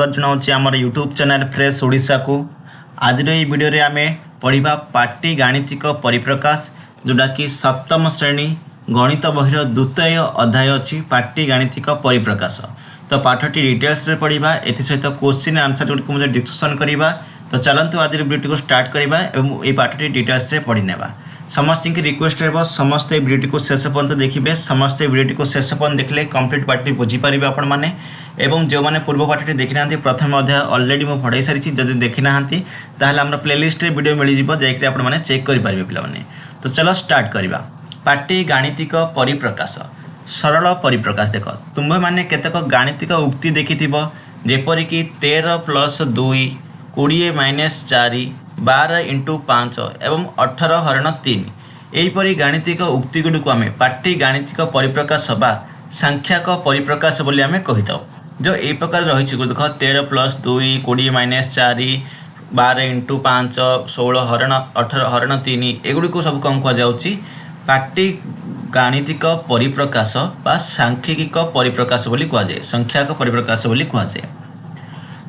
जनाऊँ आम YouTube channel fresh Odisha को आज वीडियो आम पढ़ा पाटी गाणितिक परिप्रकाश जोटा कि सप्तम श्रेणी गणित बहिर द्वितीय अध्याय अच्छी पाटी गाणितिक परिप्रकाश। तो पाठटी डिटेल्स रे पढ़ा एसत क्वेश्चन आंसर गुड़ी मुझे डिस्कसन करवा। तो चलतु आज वीडियो को स्टार्ट करवा और ये पाठटी डिटेल्स रे पढ़ी नेबा। समस्त की रिक्वेस्ट रहा समस्ते वीडियो को शेष पर्यंत देखिए। समस्ते वीडियो को शेष पर्यंत देखले कंप्लीट पार्टी बुझीपारे आपण मैंने एवं जो मैंने पूर्व पार्टी देखी ना प्रथम अध्याय अलरेडी मुझे पढ़ाई सारी जब देखी ना ताल प्लेलिस्ट वीडियो मिल जाए आपने चेक करेंगे पे। तो चलो स्टार्ट करवा। पार्टी गाणितिक परिप्रकाश सरल परिप्रकाश। देख तुम्हें मैंने केतक गाणितिक उक्ति देखी जेपरिक 13 + 2 20 - 4 12 × 5 एवं 18 हरण 3 यहीपरि गाणितिक उक्ति गुड़ी को आम पार्टी गाणितिक परिप्रकाश बा सांख्यक परिप्रकाश बोली आम कही था। जो ये प्रकार रही देख 13 + 2 20 - 4 12 × 5 16 हरण 18 हरण 3 एगुड़ी को सब कौन कहुच्छी पार्टी गाणितिक परिप्रकाश बा सांख्यिक परिप्रकाश बोली कहुए संख्याक परिप्रकाश बोली कहुए।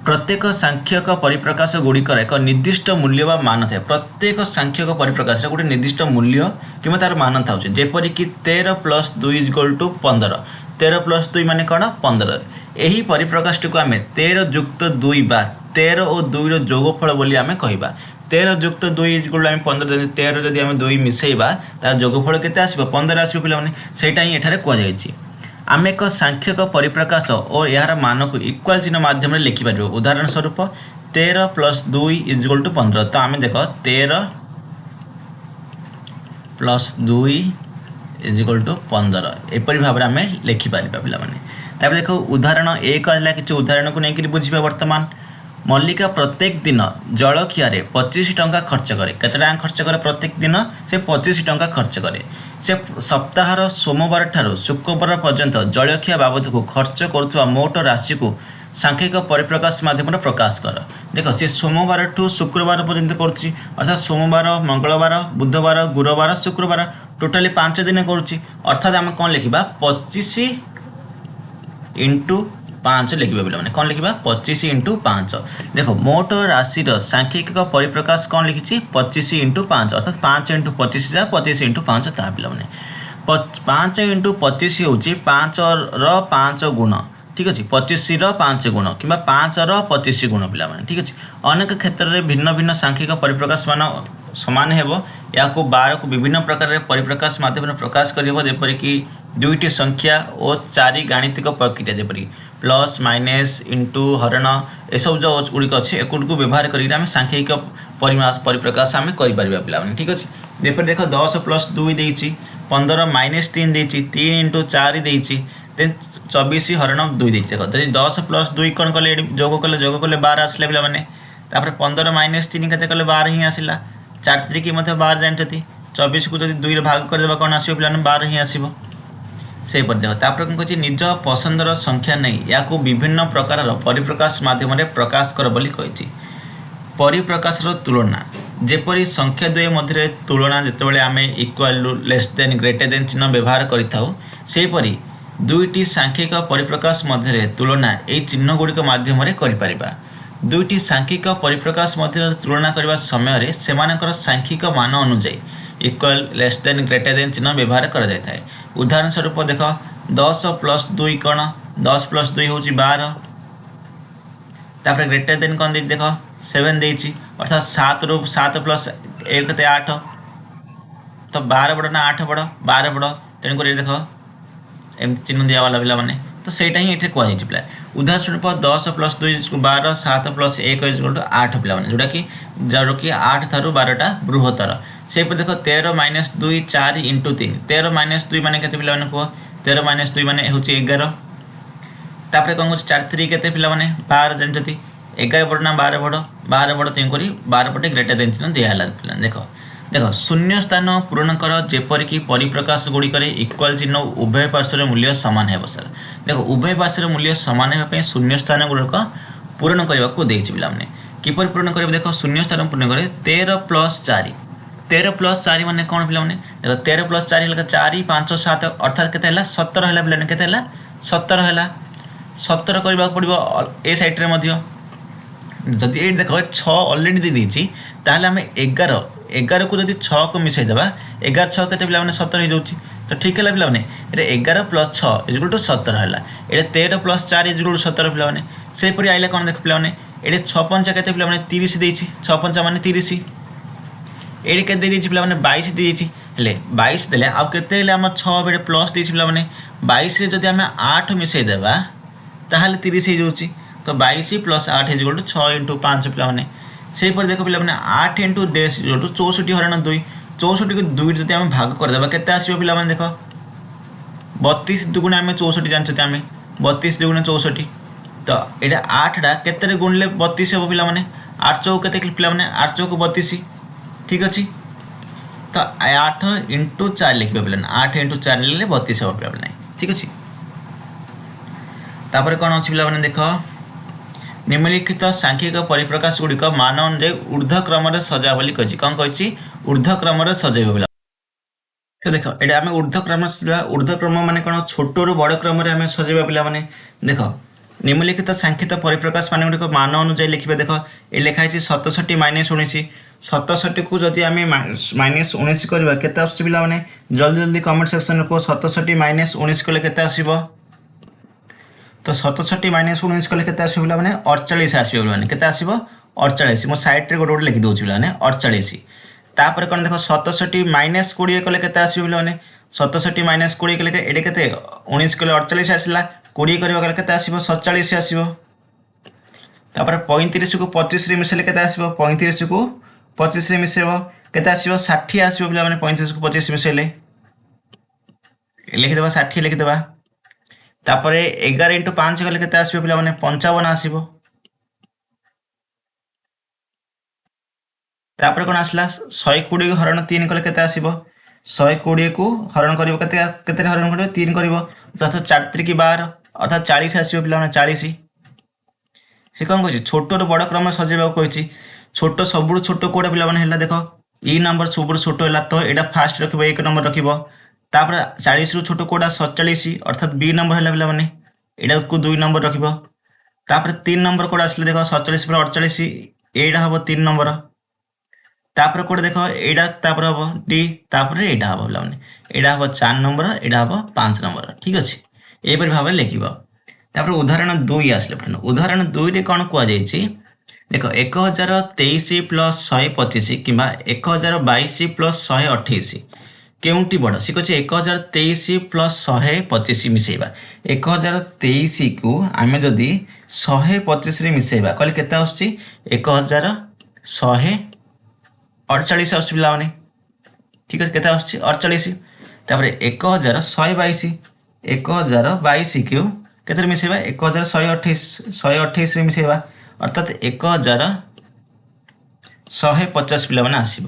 प्रत्येक सांख्यक परिप्रकाश गुड़िकर एक निर्दिष्ट मूल्य बा मान था। प्रत्येक सांख्यक परिप्रकाश गोटे निर्दिष्ट मूल्य कि तार मान था जेपरिक 13 + 2 = 15 13 + 2 माने कौन 15। यही परिप्रकाश टी आम 13 + 2 बा 13 और 2 जोगफल बोली आम कहवा। 13 + 2 = 15 13 जदि आम 2 मिसेबा तार जोगफल केते आसीबो 15 आसीबो पिलाने सेटा ही एठारे कुआ जायछि। आम एक सांख्यक परिप्रकाश और यार मान को इक्वाल चिन्ह माध्यम लिखिपर। उदाहरण स्वरूप 13 + 2 = 15। तो आम देख 13 + 2 = 15 एपरी भाव में आम लिखिपर पे। देख उदाहरण 1 है कि उदाहरण को लेकिन बुझा। वर्तमान मल्लिका प्रत्येक दिन जलखिया 25 टंका खर्च करे। केते टंका खर्च करे प्रत्येक दिन से 25 टंका खर्च करे। से सप्ताहर सोमवार ठारू शुक्रवार पर्यंत जलखिया बाबद को खर्च करुवा मोट राशि को सांख्यिक परिप्रकाश माध्यम प्रकाश कर। देख सी सोमवार ठू शुक्रवार पर्यंत कर अर्थात सोमवार मंगलवार बुधवार गुरुवार शुक्रवार टोटाली 5 दिन करुच्ची। अर्थात आम कौन लिखा 25 × 5 लिखा पे कौन लिखा 25 × 5। देखो मोट राशि सांख्यिक परिप्रकाश कौन लिखी 25 × 5 अर्थात 5 × 25 25 × 5 ता पे 5 × 25 हूँ 5 ର 5 गुण ठीक अच्छे 25 ର 5 गुण कि 5 ର 25 गुण पे ठीक अच्छे। अनेक क्षेत्र में भिन्न भिन्न सांख्यिक परिप्रकाश मान सामान हो या 12 को विभिन्न प्रकार परिप्रकाश माध्यम प्रकाश करपरिक 2टी संख्या और 4 गाणितिक प्रक्रिया जेपरिक प्लस माइनस इंटू हरण एसब जो गुड़िक अच्छे एक व्यवहार करके सांख्यिक परिप्रकाश आम कर पे ठीक अच्छे। जेपर देख 10 + 2 देती 15 - 3 देती 3 × 4 देती 24 हरण 2 देती। देख जब 10 + 2 कौन कले जोग कले 12 आसला पे 15 - 3 के 12 ही आसला 4 3 की 12 जानते 24 को जब 2 भाग करदे कौन आसो पे 12 ही आसो से देख तापर कौन कह निज पसंदर संख्या नहीं या विभिन्न प्रकार परिप्रकाश माध्यम प्रकाश कर बोली कही। परिप्रकाशर तुलना जेपरी संख्या द्वय मध्य तुलना जितेबाला आम equal less than greater than चिन्ह व्यवहार करीपरी 2टी सांख्यिक परिप्रकाश मध्य तुलना यही चिन्ह गुड़िक मध्यम 2टी सांख्यिक परिप्रकाश मध्य तुलना करने समय से सांख्यिक मान अनुଯାयी equal less than greater than चिन्ह व्यवहार कर जाए। उदाहरण स्वरूप देख 10 + 2 कौन 10 + 2 हूँ 12 तापर ग्रेटर देन कौन दे देख 7 देती अर्थात 7 + 1 केते 8 तो 12 बड़ ना 8 बड़ 12 बड़ तेणुक देख एमती चिन्ह दिवाला पिला मैंने तो सहीटा ही ये कहुई पे। उदाहरण स्वरूप 10 + 2 12 7 + 1 = 8 पे जोटा कि 8 थारू 12टा बृहत्तर। से देख 13 - 2 4 × 3 13 - 2 माने केते पिला माने को 13 - 2 माने हूँ 11 तापर कौन कह 4 3 केते पिला माने 12 जानते 11 बड़ ना 12 बड़ 12 बड़ तेणुक 12 पटे ग्रेटर देन चिन्ह दिहला पे। देख देख शून्य स्थान पूरण कर जेपरिक परिप्रकाश गुड़िकर इक्वाल चिन्ह उभय पार्श्वर मूल्य सामान है सर। देख उभय पार्श्वर मूल्य सामान होगापी शून्य स्थान गुड़िक पूरण करने को देती पे किपर पूरण कर देख शून्य स्थान पूर्ण कर 13 + 4 13 + 4 माने कौन पे देख 13 + 4 4 5 7 अर्थात के 17 है पे के 17 है 17 କରିବାକୁ ପଡ଼ିବ ଏ ସାଇଡ଼୍ରେ ମଧ୍ୟ। ଯଦି ଏଇଠି ଦେଖ 6 ଅଲରେଡ଼ି ଦେଇଦେଇଛି, ତାହେଲେ ଆମେ 11କୁ ଯଦି 6କୁ ମିଶାଇଦେବା 11 6 କେତେ ପିଲାମାନେ 17 ହେଇଯାଉଛି। ତ ଠିକ୍ ହେଲା ପିଲାମାନେ, ଏଇଟା 11 + 6 = 17 ହେଲା। ଏଇଟା 13 + 4 = 17 ପିଲାମାନେ। ସେହିପରି ଆଇଲା କ'ଣ ଦେଖ ପିଲାମାନେ, ଏଇଠି 6 5 କେତେ ପିଲାମାନେ 30 ଦେଇଛି, 6 5 ମାନେ 30। ଏଇଠି କେତେ ଦେଇଦେଇଛି ପିଲାମାନେ 22 ଦେଇଛି। ହେଲେ 22 ଦେଲେ ଆଉ କେତେ ହେଲେ ଆମର 6 ବେଳେ ପ୍ଲସ୍ ଦେଇଛି ପିଲାମାନେ। 22ରେ ଯଦି ଆମେ 8 ମିଶାଇଦେବା ତାହେଲେ 30 ହେଇଯାଉଛି। ତ 22 + 8 = 6 × 5 ପିଲାମାନେ। ସେହିପରି ଦେଖ ପିଲାମାନେ 8 × ଡେସ୍ = 64 ହରଣ 2। 64କୁ 2 ଯଦି ଆମେ ଭାଗ କରିଦେବା କେତେ ଆସିବ ପିଲାମାନେ ଦେଖ, 32 ଦୁଗୁଣେ ଆମେ 64 ଜାଣିଛନ୍ତି ଆମେ, 32 ଦୁଗୁଣେ 64। ତ ଏଇଟା 8ଟା କେତେରେ ଗୁଣିଲେ 32 ହେବ ପିଲାମାନେ, 8 ଚଉକୁ କେତେ ପିଲାମାନେ, 8 ଚଉକୁ 32। ଠିକ୍ ଅଛି। ତ 8 × 4 লিখবে পিলাମାନେ, 8 × 4 লিখলে 32 ହେବ ପିଲାମାନେ। ଠିକ୍ ଅଛି। ତାପରେ କ'ଣ ଅଛି ପିଲାମାନେ ଦେଖ, ନିମ୍ନଲିଖିତ ସାଂଖ୍ୟିକ ପରିପ୍ରକାଶ ଗୁଡ଼ିକ ମାନ ଅନୁଯାୟୀ ଊର୍ଦ୍ଧ୍ୱ କ୍ରମରେ ସଜା ବୋଲି କହିଛି। କ'ଣ କହିଛି, ଊର୍ଦ୍ଧ୍ୱ କ୍ରମରେ ସଜାଇବ ପିଲା। ତ ଦେଖ ଏଇଟା ଆମେ ଊର୍ଦ୍ଧ୍ୱ କ୍ରମ ମାନେ କ'ଣ, ଛୋଟରୁ ବଡ଼ କ୍ରମରେ ଆମେ ସଜାଇବା ପିଲାମାନେ। ଦେଖ ନିମ୍ନଲିଖିତ ସାଂଖ୍ୟିକ ପରିପ୍ରକାଶ ମାନ ଗୁଡ଼ିକ ମାନ ଅନୁଯାୟୀ ଲେଖିବେ। ଦେଖ ଏ ଲେଖା ହେଇଛି 67 - 19। 67କୁ ଯଦି ଆମେ -19 କରିବା କେତେ ଆସୁଛି ପିଲାମାନେ, ଜଲ୍ଦି ଜଲ୍ଦି କମେଣ୍ଟ ସେକ୍ସନରେ କୁହ। 67 - 19 କଲେ କେତେ ଆସିବ? ତ 67 - 19 କଲେ କେତେ ଆସିବ ପିଲାମାନେ, 48 ଆସିବ ପିଲାମାନେ। କେତେ ଆସିବ, 48। ମୋ ସାଇଡ଼୍ରେ ଗୋଟେ ଗୋଟେ ଲେଖିଦେଉଛି ପିଲାମାନେ, 48। ତାପରେ କ'ଣ ଦେଖ, 67 - 20 କଲେ କେତେ ଆସିବ ପିଲାମାନେ, 67 - 20 କଲେ ଏଇଟା କେତେ, 19 କଲେ 48 ଆସିଲା, 20 କରିବା କଲେ କେତେ ଆସିବ, 47 ଆସିବ। ତାପରେ 35କୁ 25ରେ ମିଶାଇଲେ କେତେ ଆସିବ, 35କୁ 25ରେ ମିଶାଇବ କେତେ ଆସିବ, 60 ଆସିବ ପିଲାମାନେ। 35କୁ 25 ମିଶାଇଲେ ଲେଖିଦେବା 60 ଲେଖିଦେବା। ତାପରେ 11 × 5 କଲେ କେତେ ଆସିବ ପିଲାମାନେ, 55 ଆସିବ। ତାପରେ କ'ଣ ଆସିଲା, 120 ହରଣ 3 କଲେ କେତେ ଆସିବ, 120କୁ ହରଣ କରିବ କେତେରେ ହରଣ କରିବ, 3 କରିବ, ଅର୍ଥାତ୍ 4 × 3 = 12, ଅର୍ଥାତ୍ 40 ଆସିବ ପିଲାମାନେ, 40। ସେ କ'ଣ କହିଛି, ଛୋଟରୁ ବଡ଼ କ୍ରମରେ ସଜାଇବାକୁ କହିଛି। ଛୋଟ ସବୁଠୁ ଛୋଟ କେଉଁଟା ପିଲାମାନେ ହେଲା, ଦେଖ ଇ ନମ୍ବର ସବୁଠୁ ଛୋଟ ହେଲା, ତ ଏଇଟା ଫାଷ୍ଟ ରଖିବ, 1 ନମ୍ବର ରଖିବ। ତାପରେ 40ରୁ ଛୋଟ କେଉଁଟା, 47, ଅର୍ଥାତ୍ ବି ନମ୍ବର ହେଲା ପିଲାମାନେ, ଏଇଟାକୁ 2 ନମ୍ବର ରଖିବ। ତାପରେ 3 ନମ୍ବର କେଉଁଟା ଆସିଲେ ଦେଖ, 47 + 48, ଏଇଟା ହେବ 3 ନମ୍ବର। ତାପରେ କେଉଁଟା ଦେଖ, ଏଇଟା ତାପରେ ହେବ ଡି, ତାପରେ ଏଇଟା ହେବ ପିଲାମାନେ, ଏଇଟା ହେବ 4 ନମ୍ବର, ଏଇଟା ହେବ 5 ନମ୍ବର। ଠିକ୍ ଅଛି, ଏହିପରି ଭାବରେ ଲେଖିବ। ତାପରେ ଉଦାହରଣ 2 ଆସିଲେ ପିଲାମାନେ, ଉଦାହରଣ 2ରେ କ'ଣ କୁହାଯାଇଛି ଦେଖ, 1023 + 125 କିମ୍ବା 1022 + 128 କେଉଁଟି ବଡ଼? ସେ କହୁଛି 1023 + 125 ମିଶାଇବା। 1023କୁ ଆମେ ଯଦି 125ରେ ମିଶାଇବା କହିଲେ କେତେ ଆସୁଛି, 1148 ଆସୁଛି ପିଲାମାନେ। ଠିକ୍ ଅଛି, କେତେ ଆସୁଛି, 48। ତାପରେ 1122କୁ କେତେରେ ମିଶାଇବା, 1128ରେ ମିଶାଇବା, ଅର୍ଥାତ୍ 1150 ପିଲାମାନେ ଆସିବ।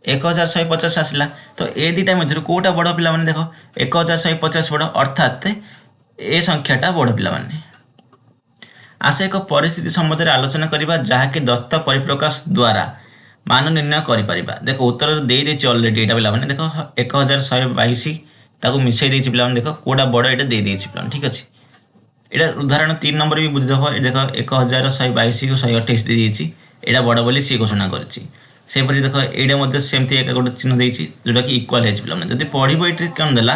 1150 ଆସିଲା। ତ ଏ ଦୁଇଟା ମଧ୍ୟରୁ କେଉଁଟା ବଡ଼ ପିଲାମାନେ ଦେଖ, 1150 ବଡ଼, ଅର୍ଥାତ୍ ଏ ସଂଖ୍ୟାଟା ବଡ଼ ପିଲାମାନେ। ଆସ ଏକ ପରିସ୍ଥିତି ସମ୍ବନ୍ଧରେ ଆଲୋଚନା କରିବା ଯାହାକି ଦତ୍ତ ପରିପ୍ରକାଶ ଦ୍ୱାରା ମାନ ନିର୍ଣ୍ଣୟ କରିପାରିବା। ଦେଖ ଉତ୍ତର ଦେଇଦେଇଛି ଅଲରେଡ଼ି ଏଇଟା ପିଲାମାନେ। ଦେଖ 1122 ତାକୁ ମିଶାଇ ଦେଇଛି ପିଲାମାନେ। ଦେଖ କେଉଁଟା ବଡ଼ ଏଇଟା ଦେଇଦେଇଛି ପିଲାମାନେ। ଠିକ୍ ଅଛି, ଏଇଟା ଉଦାହରଣ 3 ନମ୍ବର ବି ବୁଝିଦେବ। ଦେଖ 1122କୁ 128 ଦେଇଦେଇଛି, ଏଇଟା ବଡ଼ ବୋଲି ସିଏ ଘୋଷଣା କରିଛି। ସେହିପରି ଦେଖ ଏଇଟା ମଧ୍ୟ ସେମିତି ଏକ ଗୋଟେ ଚିହ୍ନ ଦେଇଛି ଯେଉଁଟାକି ଇକ୍ୱାଲ୍ ହେଇଛି ପିଲାମାନେ। ଯଦି ପଢ଼ିବ ଏଇଠି କ'ଣ ଦେଲା,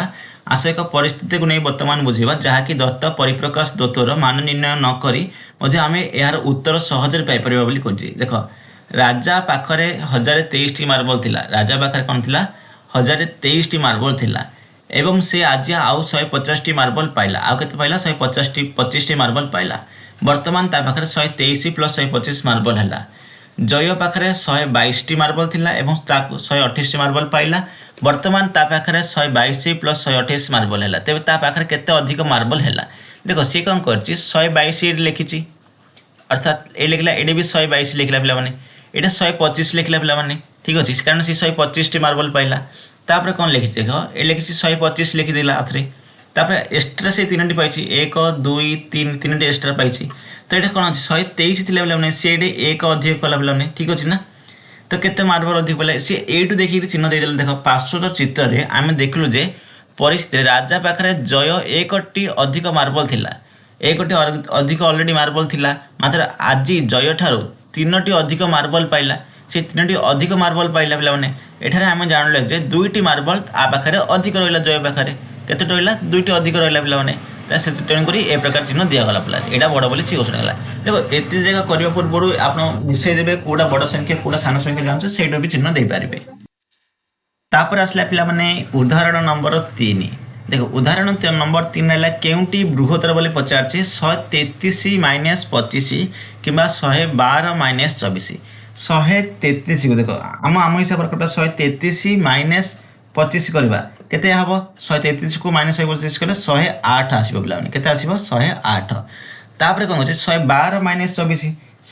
ଆସ ଏକ ପରିସ୍ଥିତିକୁ ନେଇ ବର୍ତ୍ତମାନ ବୁଝିବା ଯାହାକି ଦତ୍ତ ପରିପ୍ରକାଶ ତତ୍ତ୍ୱର ମାନ ନିର୍ଣ୍ଣୟ ନ କରି ମଧ୍ୟ ଆମେ ଏହାର ଉତ୍ତର ସହଜରେ ପାଇପାରିବା ବୋଲି କହୁଛି। ଦେଖ ରାଜା ପାଖରେ 1023ଟି ମାର୍ବଲ ଥିଲା। ରାଜା ପାଖରେ କ'ଣ ଥିଲା, 1023ଟି ମାର୍ବଲ ଥିଲା ଏବଂ ସେ ଆଜି ଆଉ 150ଟି ମାର୍ବଲ ପାଇଲା। ଆଉ କେତେ ପାଇଲା, 125ଟି ମାର୍ବଲ ପାଇଲା। ବର୍ତ୍ତମାନ ତା ପାଖରେ 123 + 125 ମାର୍ବଲ ହେଲା। ଜୟ ପାଖରେ 122ଟି ମାର୍ବଲ ଥିଲା ଏବଂ ତାକୁ 128ଟି ମାର୍ବଲ ପାଇଲା। ବର୍ତ୍ତମାନ ତା ପାଖରେ 122 + 128 ମାର୍ବଲ ହେଲା। ତେବେ ତା ପାଖରେ କେତେ ଅଧିକ ମାର୍ବଲ ହେଲା? ଦେଖ ସିଏ କ'ଣ କରିଛି, 122 ଲେଖିଛି, ଅର୍ଥାତ୍ ଏ ଲେଖିଲା, ଏଇଟା ବି 122 ଲେଖିଲା ପିଲାମାନେ, ଏଇଟା 125 ଲେଖିଲା ପିଲାମାନେ। ଠିକ୍ ଅଛି, କାରଣ ସେ 125ଟି ମାର୍ବଲ ପାଇଲା। ତାପରେ କ'ଣ ଲେଖିଛି ଦେଖ, ଏ ଲେଖିଛି 125 ଲେଖିଦେଲା ଆଉଥରେ। ତାପରେ ଏକ୍ସଟ୍ରା ସେ 3ଟି ପାଇଛି, 1 2 3, 3ଟି ଏକ୍ସଟ୍ରା ପାଇଛି। ତ ଏଇଟା କ'ଣ ଅଛି, 123 ଥିଲା ପିଲାମାନେ, ସେ ଏଇଠି 1 ଅଧିକ କଲା ପିଲାମାନେ। ଠିକ୍ ଅଛି ନା, ତ କେତେ ମାର୍ବଲ ଅଧିକ ପାଇଲା, ସେ ଏଇଠୁ ଦେଖିକି ଚିହ୍ନ ଦେଇଦେଲେ। ଦେଖ ପାର୍ଶ୍ୱର ଚିତ୍ରରେ ଆମେ ଦେଖିଲୁ ଯେ ପରିସ୍ଥିତିରେ ରାଜା ପାଖରେ ଜୟ 1ଟି ଅଧିକ ମାର୍ବଲ ଥିଲା एक गोटे अधिक अलरेडी मार्बल थिला मात्र आज जय ठारू 3टी अधिक मार्बल पाइला से 3टी अधिक मार्बल पाइला पे एठारे आम जानले जे 2टी मार्बल आ पाखे अधिक रहा जय पाखे केते रहा 2टी अधिक रहा पे तेणुक ए प्रकार चिन्ह दिगला पे यहाँ बड़ बोली सी क्वेश्चन है देखो एत जगह करने पूर्व आप मिसई देवे कौटा बड़ संख्या कौटा सान संख्या जानते से भी चिन्ह दे पारे। तापर आसला पे उदाहरण नंबर 3 देखो उदाहरण नंबर 3 है केउटी बृहत्तर बोली पचार 133 माइनस 25 कि 112 माइनस 24 133 को देखो आम हिसाब से 133 माइनस 25 करवा केते हम 133 को माइनस 125 कले 108 आसीबो पिलाने केते आसीबो 108 तापर कोन होचे 112 माइनस 24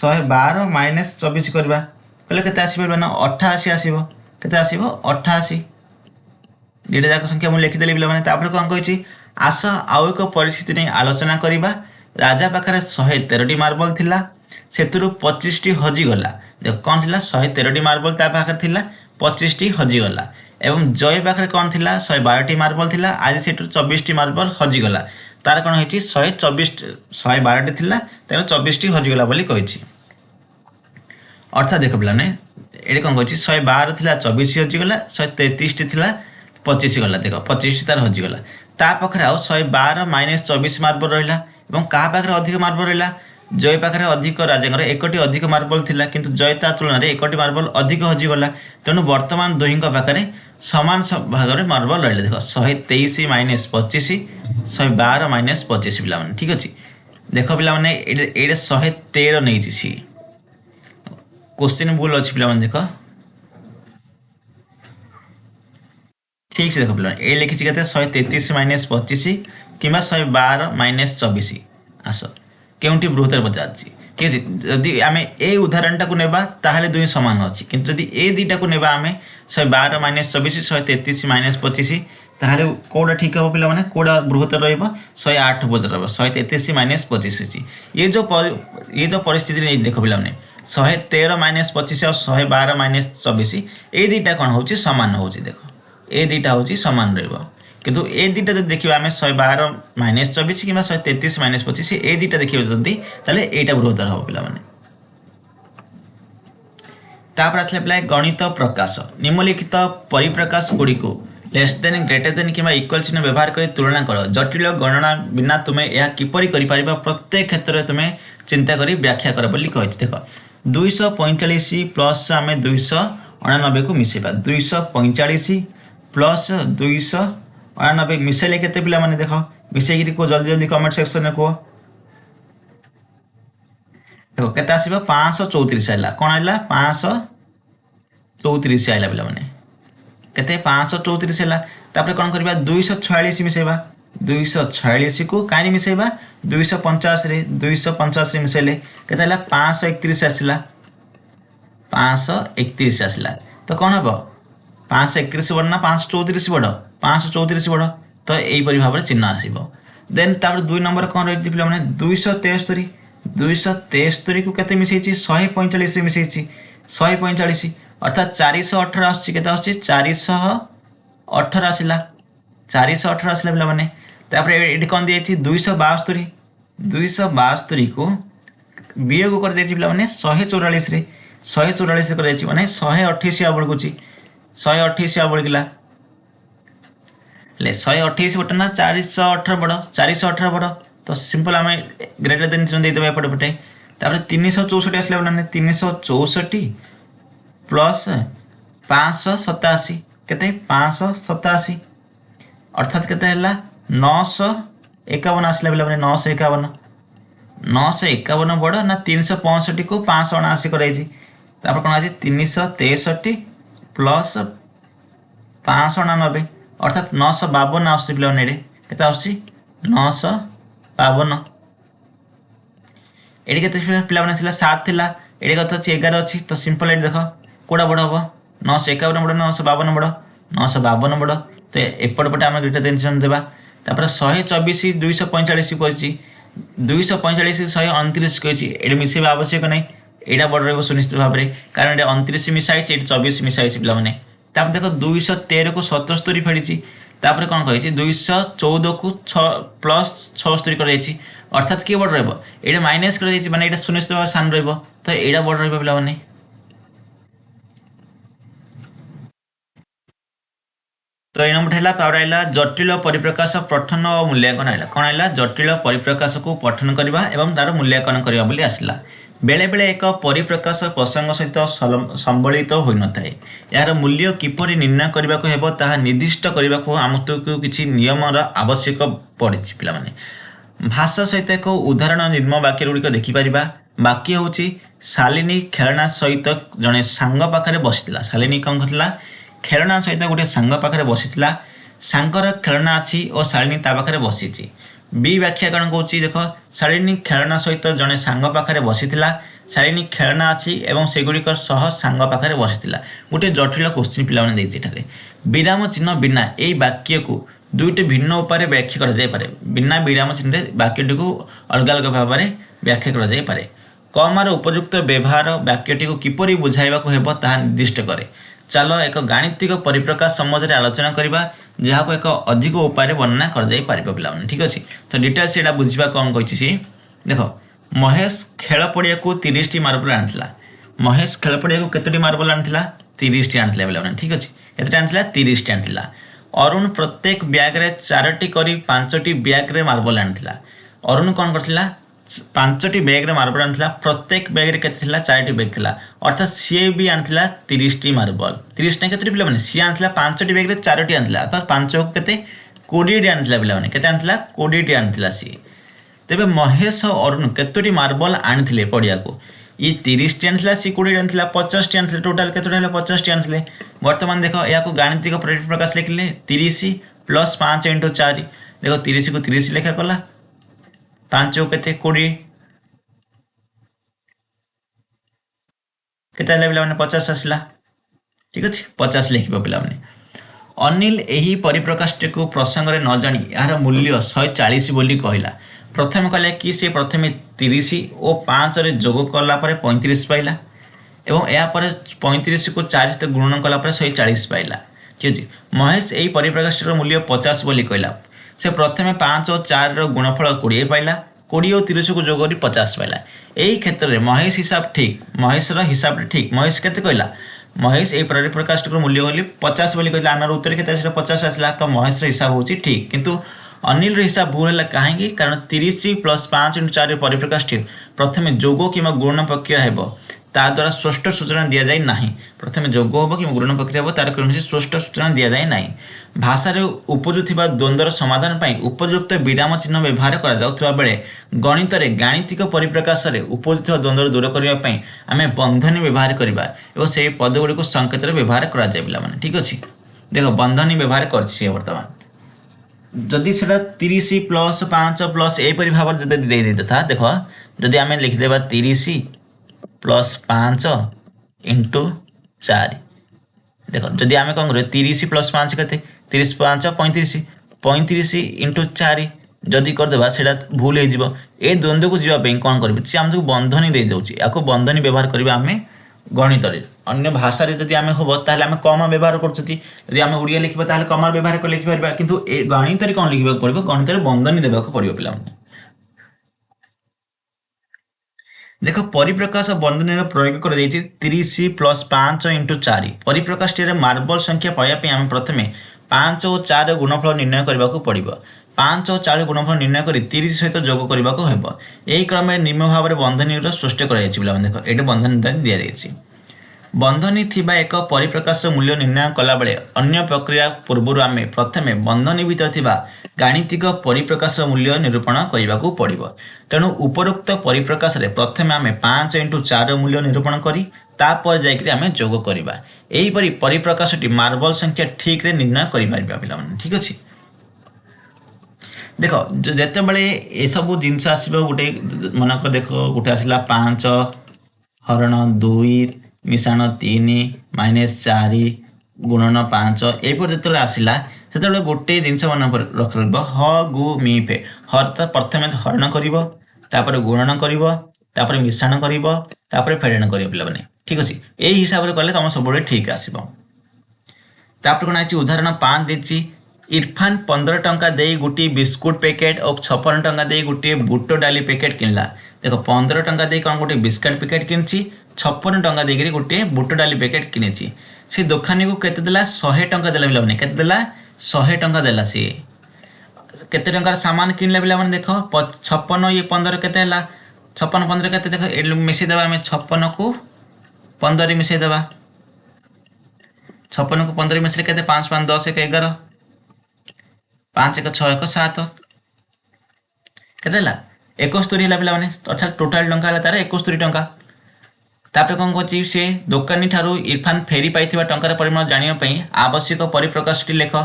112 माइनस 24 करवा कले केते आसीबो ना 88 आसीबो केते आसीबो 88 दुईटा जाक संख्या मुझे लिखिदेली पे कौन कही आस आउ एक परिस्थिति नहीं आलोचना करवा राजा पाखे 113टी मार्बल थिला सेतुरु 25टी हजिगला देख कौन थी 113टी मार्बल ता पाखे थिला 25टी हजिगला एवं जय पाखे कौन थी 112टी मार्बल थिला आज से 24टी मार्बल हजिगला तार कौन होती 112टी थिला तेणु 24टी हजिगला बोली कही अर्थात देख पे ये कौन कही 112 थिला 24 हजिगला 133टी थिला 25 गला देख 25 तार हजिगला ता पाखे आउ 112 माइनस 24 मार्बल रहा और क्या पाखे अधिक मार्बल रहा जय पाखे अधिक राजा एकटी अधिक मार्बल थिला किंतु जय ता तुलन में एकटी मार्बल अधिक हजिगला तेणु बर्तमान दुही पाखे सामान भाग में मार्बल रहा देख 123 माइनस 25 112 माइनस 25 पिला ठीक अच्छे देख पे ये 113 नहीं सी क्वेश्चन भूल अच्छी पे देख ठीक से देख पे ये लिखी 133 माइनस 25 कि 112 माइनस 24 आस केउटी बृहत्तर पचार ठीक है जदि आम ए उदाहरणटा को नेबा ताहले दुई समान अच्छी किंतु जदि ए दुईटा को नेबा आम 112 माइनस 24 133 माइनस 25 ताहले कौटा ठीक हम पे कौटा बृहत्तर रहा 108 बृहत्तर रहा 133 माइनस 25 ये जो परिस्थिति नहीं देख पे 113 माइनस 25 और 112 माइनस 24 ये दुईटा कौन हो सामान हो देख ए दुईटा हूँ सामान रहा किंतु ए दुईटा जो देखा आम 112 माइनस 24 कि 133 माइनस 25 ए दुईटा देखिए जदि ताले एटा बृहत्तर हम पे तापर आसला पे गणित प्रकाश निम्नलिखित परिप्रकाश गुड़ी को लेस देन ग्रेटर देन कि इक्वल चिन्ह व्यवहार कर तुलना कर जटिल गणना बिना तुम्हें यह किपरि कर प्रत्येक क्षेत्र में तुम्हें चिंता कर व्याख्या कर बोली कही देख 245 प्लस आम 299 को मिसेबा 245 प्लस 299 मिसेले केते पिला माने देख मिसेकी को जल्दी जल्दी कमेंट सेक्शन में कह देखो केते आसीबो 534 आइला कोन आइला 534 आइला पिला माने केते 534 आइला तापर कोन करबा 246 मिसेबा 246 को काई मिसेबा 250 रे 250 मिसेले केते आइला 531 आसिला 531 आसिला तो कोन हबो 531 बड़ ना 534 बड़ 534 बड़ तो यहीपरि भाव में चिन्ह आसब देन तापर 2 नंबर कौन रही पे मैंने 273 को केते मिसई 145 मिसई 145 अर्थात 418 आसछि केते आसछि 418 आसिला 418 आसिला पिला माने तापर एठी कोन दिएछि 272 को वियोग कर देछि पिला माने 144 रे 144 कर देछि माने 128 आ बळकुछि 128 आ बळगिला ले 128 बटे ना 418 बड़ 418 बड़ तो सिंपल आम ग्रेटर देन चिन्ह देदेबा एपटे पटे तापर 364 आसला ना 364 प्लस 587 केते 587 अर्थात केते हला 951 आसला बेला माने 951 बड़ ना 365 को 579 कराई तापर कोन आछि 363 प्लस 599 अर्थात 952 आसुछि पिला ने केते आसुछि 952 एडी केते पिला ने थिला 7 थिला एडी कत अछि 11 अछि तो सिंपल एडी देखो कोडा बड़ हबो 951 बड़ 952 बड़ 952 बड़ तो एपट पटे हम ग्रेटर देन चिन्ह देबा तापर 124 245 पड़छि 245 129 कहिछि एडी मिसेबा आवश्यक नै एडा बड़ रहबो सुनिश्चित भाव में कारण ये 29 मिसाई 24 मिसाई पिला माने तापर देखो 213 को 77 फेड़ी तापर कौन कही 214 को 6 प्लस 76 कर अर्थात किए बड़ रहा माइनस कर माने ये सुनिश्चित भाव सान रहा तो यहाँ बड़ रहा पे तो ये नंबर है पावर आइला जटिल परिप्रकाश पठन और मूल्यांकन आइला कौन आइला जटिल परिप्रकाश को पठन करवा एवं तार मूल्यांकन करवा बोली आसला बेले बेले एक परिप्रकाश प्रसंग सहित संबलित हो न था यार मूल्य किपरि निर्णय करने को हेबो ताहा निर्दिष्ट करने को आमको किसी नियमर आवश्यक पड़े पिला माने भाषा सहित एक उदाहरण निर्म वाक्य गुड़िक देखिपर वाक्य हूँ शालिनी खेलना सहित जड़े सांग पाखे बसीला शालिनी कौन करला खेलना सहित गोटे सांग पाखे बसीला सांगर खेलना अच्छी और शालिनी ता पाखे बसी बी व्याख्या कौन कौन देख शालिनी खेलना सहित जड़े सांग पाखे बसीला शालिनी खेलना अच्छी और सेगुड़िक सह सांग पाखे बसीला गोटे जटिल क्वेश्चन पे विराम चिन्ह बिना यही वाक्य को दुईटी भिन्न उपाय व्याख्या कर बिना विराम चिन्ह वाक्यटी को अलग अलग भाव में व्याख्या कर कमार उपयुक्त व्यवहार वाक्यटी को किपरि बुझाइबा हेबो ताहा निर्दिष्ट करे चलो एक गाणितिक परिप्रकाश संबंध आलोचना करवा जहाँ को एक अधिक उपाय वर्णना कर पारे ठीक अच्छे तो डिटेल्स यहाँ बुझा कौन कही सी देख महेश खेल पड़िया को 30 मार्बल आनी महेश खेल पड़िया को केतोटी मार्बल आनी 30 आनी ठीक अच्छे केतोटी आनी 30 आनी अरुण प्रत्येक ब्याग्रे 4टी करी 5टी ब्याग्रे मार्बल आनी अरुण कौन करथिला 5टी ब्याग्रे मार्बल आनी प्रत्येक ब्याग्रे केते 4टी ब्याग थिला अर्थात सी भी आनी 30टी मार्बल 30 ना केतोटी पिला माने सी आनी 5टी ब्याग्रे 4टी आनी अर्थात 5 को केते 20टी आनी पिला माने केते आनी 20टी आनी सी तेबे महेश और अरुण केतोटी मार्बल आनी पड़िया को ये 30टी आनी सी 20टी आनी 50टी आनी टोटाल केतोटी 50टी आनी बर्तमान देख या गाणितिक परिप्रकाश लिखिले 30 प्लस 5 इंटू 4 देख 30 को 30 लेखा कला 5 को केते 20 केते पिला 50 आसला ठीक अच्छे 50 लिखिबो पिला अनिल यही परिप्रकाशटी को प्रसंग में न जानी यार मूल्य 140 बोली कहला प्रथम कहला कि से प्रथम 30 और 5 रे जोग कला 35 पाइला एवं यापर 35 को 4 सहित गुणन कला 140 पाइला ठीक अच्छे महेश यही परिप्रकाशटीर मूल्य 50 बोली कहला से प्रथम 5 और 4 गुणफल 20 पाइला 20 और 30 को जोग 50 पाइला यही क्षेत्र में महेश हिसाब ठीक महेशर हिसाब ठीक महेश केते कहला महेश यही परिप्रकाशटीर मूल्य बोली 50 बोली कहला आम उत्तर के 50 आसला तो महेश हिसाब होची ठीक किंतु अनिल हिसाब भूल है कहीं कारण 30 प्लस 5 इंटू 4 परिप्रकाशटी प्रथम जोग कि गुणन प्रक्रिया हेब ता द्वारा स्पष्ट सूचना दि जाए ना प्रथम जोग हम कि गुणन प्रक्रिया तार कौन स्पष्ट सूचना दि जाए ना भाषा उपजुवा द्वंद्वर समाधान पर उपयुक्त विराम चिन्ह व्यवहार करे गणित गाणितिक परिप्रकाश उपजुवा द्वंद्व दूर करने आम बंधनी व्यवहार करवा और से पदगुड़ी को संकेत व्यवहार कर ठीक अच्छे देख बंधनी व्यवहार कर जदि से 30 प्लस 5 प्लस यहपरी भाव दे था देख जदि आम लिखिदे 30 प्लस 5 इंटू 4 देख जदि आम कौन कर 30 प्लस 5 के 30 5 35 35 इंटू 4 जदि करदे से भूल हो द्वंद्व को जीवाई कौन कर सी आमको बंधनी दे दूसरी या बंधनी व्यवहार करवा आम गणित अन्य भाषा जदि आम हम ताल आम कमा व्यवहार करी आम ओडिया लिखा ताल कमा व्यवहार कर लिखिपर किंतु गणित कौन लिखा पड़ो गणित बंधनी देवाक पड़ो पे देख परिप्रकाश बंधनी प्रयोग कर 30 प्लस 5 इंटू 4 परिप्रकाश मार्बल संख्या पाइबापी आम प्रथम 5 और 4 गुणफल निर्णय करने को पड़ो 5 और 4 गुणफल निर्णय कर 30 सहित जोग करने को हेब यही क्रम निम्न भाव में बंधनी सृष्टि कर देख ये बंधनी दि जाए बंधनी थिबा एक परिप्रकाश मूल्य निर्णय कला बेले अन्य प्रक्रिया पूर्व आम प्रथम बंधनी भीतर थिबा गाणितिक परिप्रकाश मूल्य निरूपण करने को पड़ो तेणु उपरोक्त परिप्रकाश प्रथम आम 5 इंटू 4 मूल्य निरूपण करी तापर जाकि आम जोग करवा यहीपरि परिप्रकाशटी मार्बल संख्या ठीक रे निर्णय कर ठीक अच्छे देख जिते बड़े ये सब जिनस आसो गोटे मनक देख गोटे आसला 5 हरण 2 मिशाण 3 माइनस 4 गुणन 5 यहपर जो आसला से गोटे जिनस मन रख ह गु मी फे हर तो प्रथम हरण कर गुणन कर मिशाण कर फेड़ाण कर पे ठीक अच्छे यही हिसाब से कले तुम सब ठीक आसपर कौन है उदाहरण 5 देती इरफान 15 टंका दे गोटे बिस्कुट पैकेट और 56 टंका दे गोटे बुट डाली पैकेट किनला। देख 15 टंका दे कौन गोटे बिस्कुट पैकेट किनी, 56 टंका देकर गोटे बुट डाली पैकेट किनी। से दोकानी को केते देला 100 टंका देला पिलाने, केते देला 100 टंका देला। सी केते टंकार सामान किनला पिलाने देख 56 ये 15 केते हैला, 56 15 केते देख मिसई देबा। आम 56 को 15 मिसई देबा, 56 को 15 मिसले केते 5 5 10 1 11, 5 1 6 1 7 केते हैला 71 हैला पिलाने। अर्थात टोटाल टंका हैला तार 71 टंका। तापर कौन कह सी दोकानी ठारू इरफान फेरी पाई टंकार परिमाण जानापी आवश्यक परिप्रकाशटी लेख।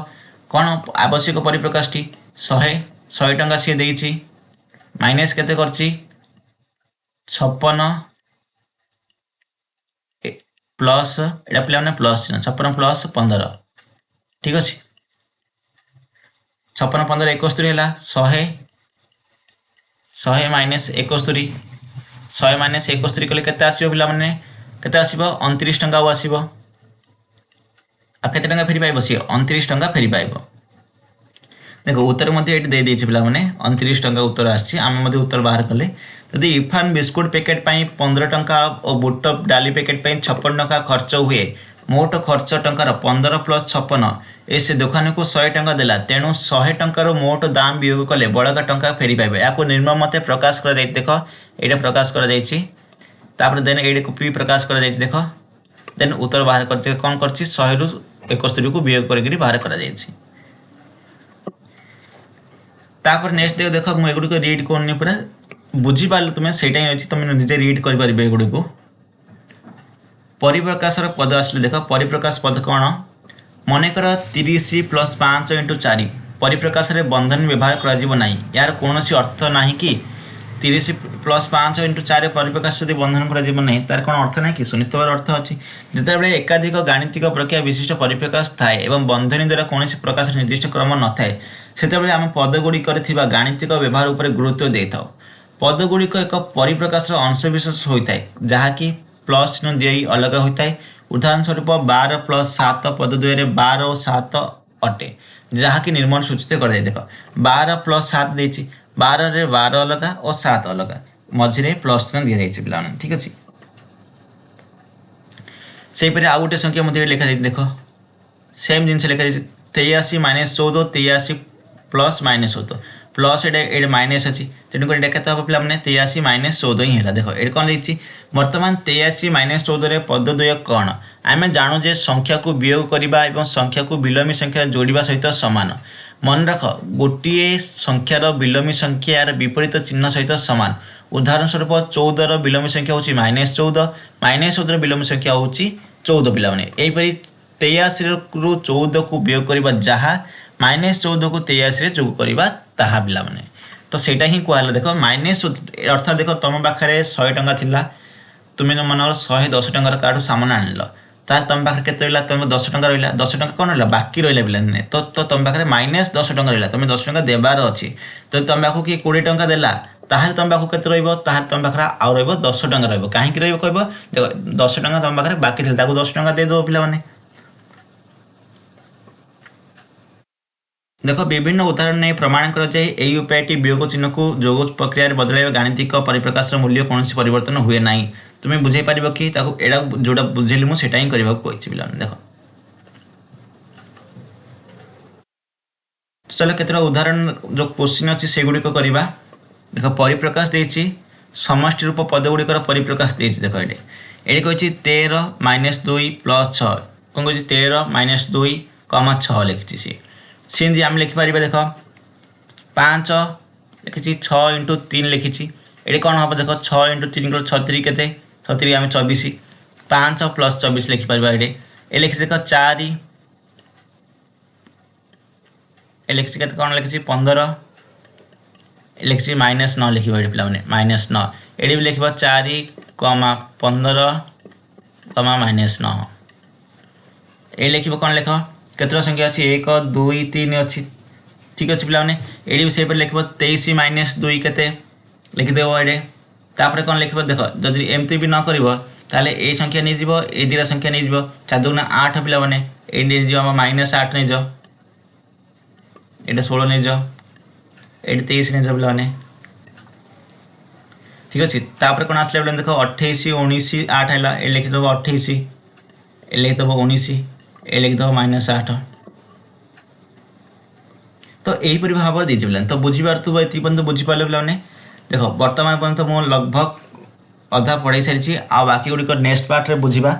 कौन आवश्यक परिप्रकाशटी 100 टंका सी देछि माइनस केते करछि 56 प्लस एटा पिला प्लस 56 प्लस 15 ठीक अच्छे। 56 15 71 है 100 माइनस 71 100 माइनस 71 कले केते आसीबो पिला माने केते आसीबो 29 टंका आसीबो। आ केते टंका फेरी पाइबो सी 29 टंका फेरी पाइबो। देखो उत्तर मध्य ये दे देछि पिला माने 29 टंका उत्तर आछि। आम मध्य उत्तर बाहर कले यदि इरफान बिस्कुट पैकेट पाई 15 टंका और बुट डाली पैकेट पाई 56 टंका खर्च हुए, मोट खर्च टंकार 15 प्लस 56 ऐसे दुकानी को 100 टंका देला, तेणु 100 टंकार मोट दाम वियोग कले बड़का टंका फेरी पाइबे। या निम्न मते प्रकाश कर देख ये प्रकाश कर देन ये भी प्रकाश कर देख देन उत्तर बाहर कर कौन कर 100 रु 71 को वियोग कर बाहर कर तापर नेक्स्ट देख मुझे एगुड़ी को रीड करनी पूरा बुझीपार तुम्हें सेटा ही अच्छी तुम निजे रीड कर एगुड़ी को। परिप्रकाशर पद आसले देख परिप्रकाश पद कौन मनकर 30 प्लस 5 इंटू 4 परिप्रकाश रे बंधन व्यवहार करा यार कौन अर्थ ना कि 30 प्लस 5 इंटू 4 परिप्रकाश जब बंधन करा तार कौन अर्थ ना कि सुनिश्चित अर्थ अच्छी जितेबाला एकाधिक गाणितिक प्रक्रिया विशिष्ट परिप्रकाश थाए एवं बंधनी द्वारा कौन प्रकाश निर्दिष्ट क्रम न थाए सेतेबेले आम पदगुड़िक गाणितिक व्यवहार उपर गुरुत्व दे था। पदगुड़िक एक परिप्रकाश अंशविशेष होता है जहाँकि प्लस चिन्ह दी अलग होता है। उदाहरण स्वरूप 12 प्लस 7 पद 2 रे 12 और 7 अटे जहाँकि निर्माण सूचित कर देख 12 प्लस 7 देछि 12 रे 12 अलग और 7 अलग मझे प्लस चिन्ह दी जाइए पिला ठीक अच्छे। से आउ गोटे संख्या मध्य लिखा जाए देख सेम जिनस लिखा जाए 83 माइनस 14 83 प्लस माइनस 14 प्लस ये माइनस अच्छी तेणुक केते हम पे 83 माइनस 14 ही है। देख ये कौन देखिए बर्तमान 83 माइनस 14 पद 2 कौन आम जानू जे संख्या को वियोग करवा और संख्या को विलोमी संख्या जोड़ा सहित सामान। मन रख गोटे संख्यार विलोमी संख्यार विपरीत चिन्ह सहित सामान। उदाहरण स्वरूप 14 विलोमी संख्या हूँ माइनस 14 माइनस 14 विलोमी संख्या हूँ 14 पिलाने यहीपरि 83 रु 14 को वियोग करवा जहाँ माइनस 14 को 83 जोग करवा ताहा पिलाने तो सेटा ही कहला। देख माइनस अर्थात देख तुम पाखे 100 टंका थिला तुम्हें मन 110 टंकार काठू सामान आनिल तार तुम पाखे केते रहा तुम 10 टंका रहा 10 टंका कौन रहा बाकी रहा पिलाने तो तुम पाखे माइनस 10 टंका रहा तुम्हें 10 टंका देवार अच्छी तो तुम पाखु किए 20 टंका देला ताहले तुम पाखु केते रहिबो ताहले तुम पाखे आउ रहिबो 10 टंका रहिबो काहे कि रहिबो कहबो देख 10 टंका तुम पाखे बाकी थिला ताकू 10 टंका दे दो पिलाने। देख विभिन्न उदाहरण नहीं प्रमाण कर उपायटी वियोग चिन्ह को जोग प्रक्रिया बदल गाणितिक परिप्रकाश मूल्य कौन परिवर्तन हुए ना तुम्हें बुझे पार कि एटा जोटा बुझेली मुझे ही करने को पिला देख चलो केतटा उदाहरण जो क्वेश्चन अच्छी से गुड़िक करवा। देख परिप्रकाश देछि समष्टि रूप पद गुड़िकर परिप्रकाश देछि देख ये कही 13 माइनस 2 प्लस 6 कौन कह 13 माइनस 2 6 लिखी सी सेमती आम लिखिपर देख 5 लिखी 6 इंटू 3 लिखी ये कौन हम देख 6 इंटू 3 36 के 36 आम 24 5 प्लस 24 लिखिपर ये लिखी देख 4 ये लिखी के कौन लिखी 15 लिखी माइनस 9 लिखे पे माइनस 9 ये भी लिख 4 15 माइनस 9 ये लिख कौन लिख केतटा संख्या अच्छी 1 2 3 अच्छी ठीक अच्छे पिला ये भी से लिख 23 माइनस 2 के लिखिदेव ये तापर कौन लिख देख जदि एमती भी न कर ये संख्या नहीं जीव ये दुटा संख्या नहीं जीव 4 2 8 पिला ये माइनस 8 नहीं जाओ এটা 16 ନେଇଯାଅ, ଏଠି 23 ନେଇଯାଅ ପିଲାମାନେ। ঠিক ଅଛି। ତାପରେ କ'ଣ ଆସିଲା ପିଲାମାନେ ଦେଖ 28 19 8 ହେଲା, ଏ ଲେଖିଦେବ 28, ଏ ଲେଖିଦେବ 19, ଏ ଲେଖିଦେବ -8। ତ এইପରି ଭାବରେ ଦେଇଛି ପିଲାମାନେ। ତ ବୁଝିପାରୁଥିବ, ଏତିକି ପର୍ଯ୍ୟନ୍ତ ବୁଝିପାରିଲେ ପିଲାମାନେ। ଦେଖ ବର୍ତ୍ତମାନ ପର୍ଯ୍ୟନ୍ତ ମୁଁ ଲଗଭଗ ଅଧା ପଢ଼ାଇ ସାରିଛି, ଆଉ ବାକି ଗୁଡ଼ିକ ନେକ୍ସଟ ପାର୍ଟରେ ବୁଝିବା।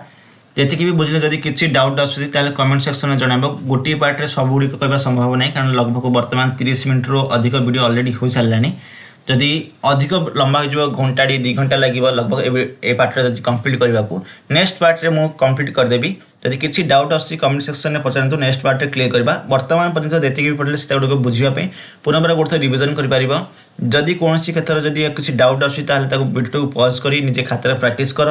ଯେତିକି ବି ବୁଝିଲେ ଯଦି କିଛି ଡାଉଟ୍ ଆସୁଛି ତାହେଲେ କମେଣ୍ଟ ସେକ୍ସନରେ ଜଣାଇବ। ଗୋଟିଏ ପାର୍ଟରେ ସବୁଗୁଡ଼ିକ କହିବା ସମ୍ଭବ ନାହିଁ, କାରଣ ଲଗଭଗ ବର୍ତ୍ତମାନ 30 ମିନିଟ୍ରୁ ଅଧିକ ଭିଡ଼ିଓ ଅଲରେଡ଼ି ହୋଇସାରିଲାଣି। ଯଦି ଅଧିକ ଲମ୍ବା ହୋଇଯିବ, ଘଣ୍ଟାଟି 2 ଘଣ୍ଟା ଲାଗିବ ଲଗଭଗ ଏ ପାର୍ଟରେ ଯଦି କମ୍ପ୍ଲିଟ୍ କରିବାକୁ। ନେକ୍ସଟ ପାର୍ଟରେ ମୁଁ କମ୍ପ୍ଲିଟ୍ କରିଦେବି। ଯଦି କିଛି ଡାଉଟ୍ ଆସୁଛି କମେଣ୍ଟ ସେକ୍ସନରେ ପଚାରନ୍ତୁ, ନେକ୍ସଟ ପାର୍ଟରେ କ୍ଲିୟର କରିବା। ବର୍ତ୍ତମାନ ପର୍ଯ୍ୟନ୍ତ ଯେତିକି ବି ପଢ଼ିଲେ ସେଟା ଗୁଡ଼ିକ ବୁଝିବା ପାଇଁ ପୁନର୍ବାର ଗୋଟେ ଥର ରିଭିଜନ୍ କରିପାରିବ। ଯଦି କୌଣସି କ୍ଷେତ୍ରରେ ଯଦି କିଛି ଡାଉଟ୍ ଆସୁଛି ତାହେଲେ ତାକୁ ଭିଡ଼ିଓକୁ ପଜ୍ କରି ନିଜେ ଖାତାରେ ପ୍ରାକ୍ଟିସ୍ କର,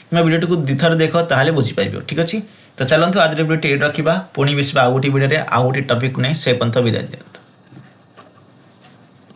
କିମ୍ବା ଭିଡ଼ିଓଟିକୁ 2 ଥର ଦେଖ, ତାହେଲେ ବୁଝିପାରିବ। ଠିକ୍ ଅଛି। ତ ଚାଲନ୍ତୁ ଆଜିର ଭିଡ଼ିଓଟି ଏଇଠି ରଖିବା। ପୁଣି ମିଶିବା ଆଉ ଗୋଟେ ଭିଡ଼ିଓରେ ଆଉ ଗୋଟେ ଟପିକ୍କୁ ନେଇ। ସେ ପର୍ଯ୍ୟନ୍ତ ବିଦାୟ ଦିଅନ୍ତୁ।